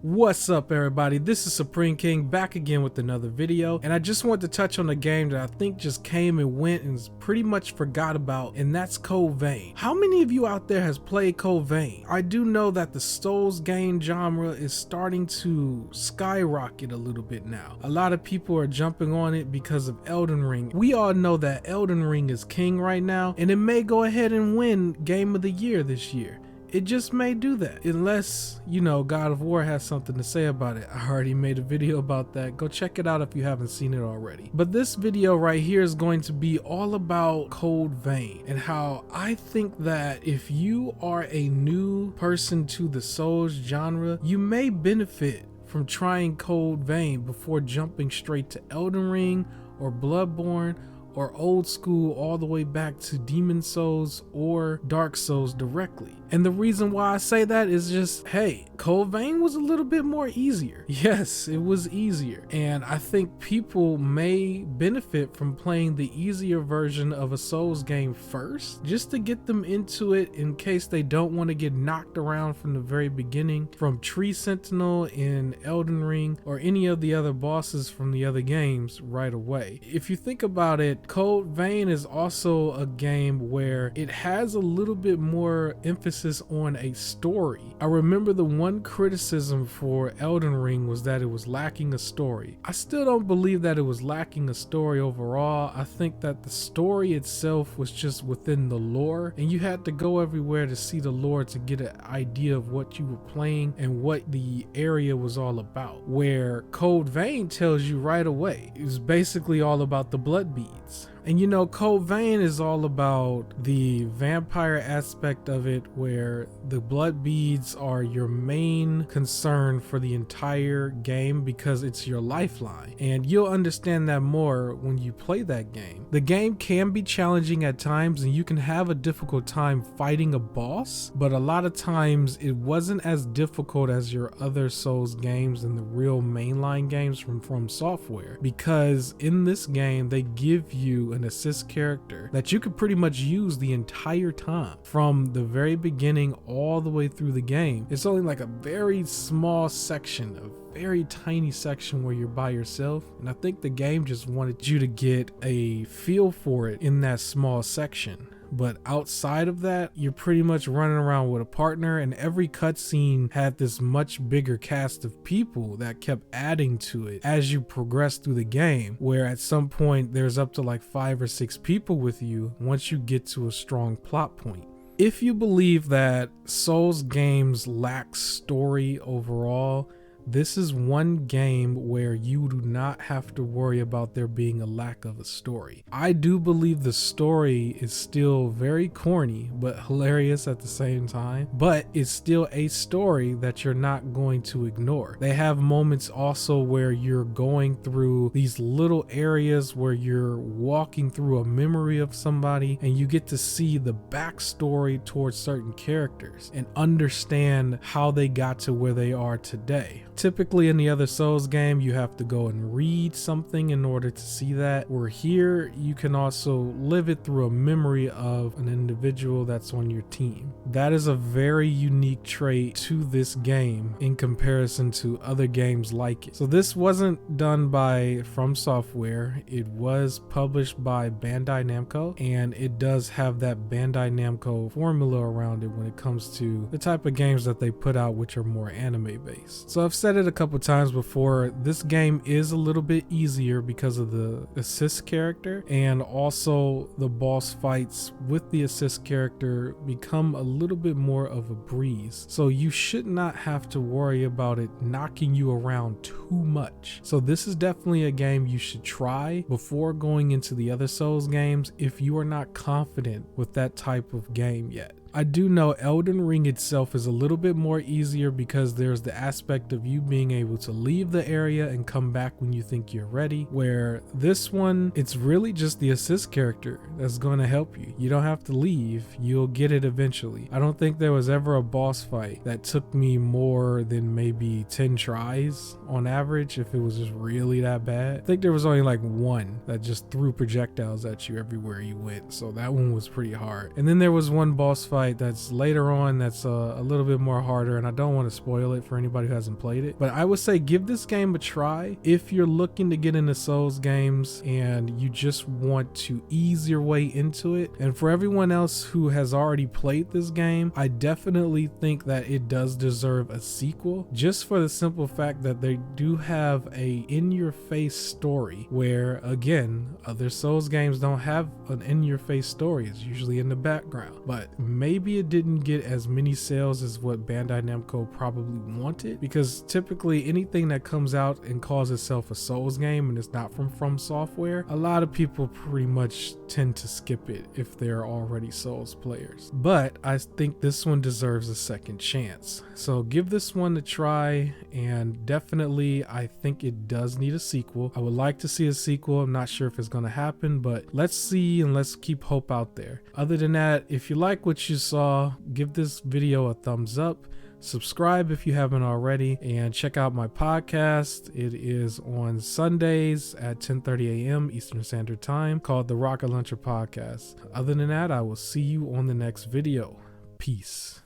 What's up everybody, this is Supreme King back again with another video, and I just want to touch on a game that I think just came and went and is pretty much forgot about, and that's Code Vein. How many of you out there has played Code Vein? I do know that the Souls game genre is starting to skyrocket a little bit now. A lot of people are jumping on it because of Elden Ring. We all know that Elden Ring is king right now, and it may go ahead and win Game of the Year this year. It just may do that, unless, you know, God of War has something to say about it. I already made a video about that. Go check it out if you haven't seen it already. But this video right here is going to be all about Code Vein and how I think that if you are a new person to the Souls genre, you may benefit from trying Code Vein before jumping straight to Elden Ring or Bloodborne or old school all the way back to Demon Souls or Dark Souls directly. And the reason why I say that is just, hey, Code Vein was a little bit more easier. Yes, it was easier. And I think people may benefit from playing the easier version of a Souls game first, just to get them into it in case they don't want to get knocked around from the very beginning from Tree Sentinel in Elden Ring or any of the other bosses from the other games right away. If you think about it, Code Vein is also a game where it has a little bit more emphasis on a story. I remember the one criticism for Elden Ring was that it was lacking a story. I still don't believe that it was lacking a story overall. I think that the story itself was just within the lore, and you had to go everywhere to see the lore to get an idea of what you were playing and what the area was all about. Where Code Vein tells you right away, it was basically all about the blood beads. And you know, Code Vein is all about the vampire aspect of it, where the blood beads are your main concern for the entire game because it's your lifeline. And you'll understand that more when you play that game. The game can be challenging at times and you can have a difficult time fighting a boss, but a lot of times it wasn't as difficult as your other Souls games and the real mainline games from Software, because in this game they give you an assist character that you could pretty much use the entire time from the very beginning all the way through the game. It's only like a very small section, a very tiny section where you're by yourself, and I think the game just wanted you to get a feel for it in that small section. But outside of that, you're pretty much running around with a partner, and every cutscene had this much bigger cast of people that kept adding to it as you progress through the game, where at some point there's up to like 5 or 6 people with you once you get to a strong plot point. If you believe that Souls games lack story overall, this is one game where you do not have to worry about there being a lack of a story. I do believe the story is still very corny but hilarious at the same time, but it's still a story that you're not going to ignore. They have moments also where you're going through these little areas where you're walking through a memory of somebody and you get to see the backstory towards certain characters and understand how they got to where they are today. Typically in the other Souls game, you have to go and read something in order to see that. Where here, you can also live it through a memory of an individual that's on your team. That is a very unique trait to this game in comparison to other games like it. So this wasn't done by From Software. It was published by Bandai Namco, and it does have that Bandai Namco formula around it when it comes to the type of games that they put out, which are more anime based. So I've said it a couple times before, this game is a little bit easier because of the assist character, and also the boss fights with the assist character become a little bit more of a breeze. So you should not have to worry about it knocking you around too much. So this is definitely a game you should try before going into the other Souls games if you are not confident with that type of game yet. I do know Elden Ring itself is a little bit more easier because there's the aspect of you being able to leave the area and come back when you think you're ready, where this one, it's really just the assist character that's going to help you. You don't have to leave, you'll get it eventually. I don't think there was ever a boss fight that took me more than maybe 10 tries on average if it was just really that bad. I think there was only like one that just threw projectiles at you everywhere you went, so that one was pretty hard. And then there was one boss fight fight that's later on that's a little bit more harder, and I don't want to spoil it for anybody who hasn't played it. But I would say give this game a try if you're looking to get into Souls games and you just want to ease your way into it. And for everyone else who has already played this game, I definitely think that it does deserve a sequel, just for the simple fact that they do have a in-your-face story, where again, other Souls games don't have an in-your-face story. It's usually in the background. But maybe it didn't get as many sales as what Bandai Namco probably wanted, because typically anything that comes out and calls itself a Souls game and it's not from Software, a lot of people pretty much tend to skip it if they're already Souls players. But I think this one deserves a second chance. So give this one a try, and definitely I think it does need a sequel. I would like to see a sequel. I'm not sure if it's going to happen, but let's see and let's keep hope out there. Other than that, if you like what you saw, give this video a thumbs up. Subscribe if you haven't already, and check out my podcast. It is on Sundays at 10:30 a.m. Eastern Standard Time, called the Rocket Launcher Podcast. Other than that, I will see you on the next video. Peace.